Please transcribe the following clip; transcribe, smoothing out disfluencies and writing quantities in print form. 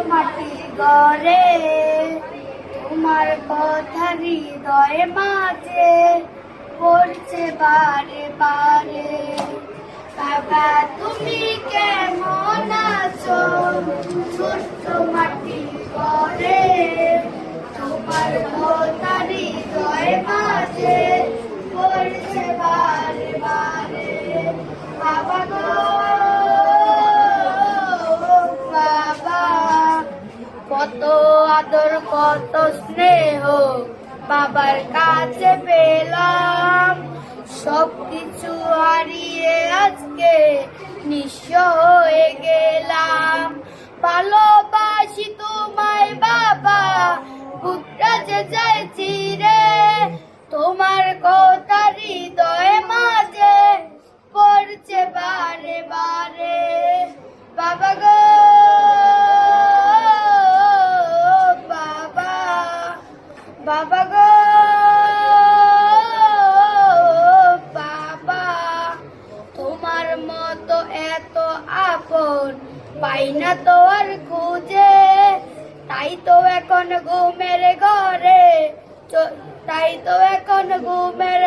মাটির ঘরে তোমার কথা হৃদয়ে মাঝে পড়ছে বারে বারে। বাবা তুমি কেমন আছো ছোট্ট মাটির ঘরে তোমার কথা হৃদয়ে মাঝে পড়ছে বারে বারে। বাবা গো বাবা, কত আদর কত স্নেহ বাবার কাছে পেলাম, সবকিছু হারিয়ে আজকে নিঃস্ব হয়ে গেলাম। ভালোবাসি তোমায় বাবা, বুকটা যে চাইছি রে, তোমার কথা হৃদয়ে মাঝে পড়ছে বারে বারে। বাবা গো বাবা, বাবা গো বাবা, তোমার মতো এত আপন পাই না তো আর খুঁজে, তাই তো এখন ঘুমের ঘরে, তাই তো এখন ঘুমের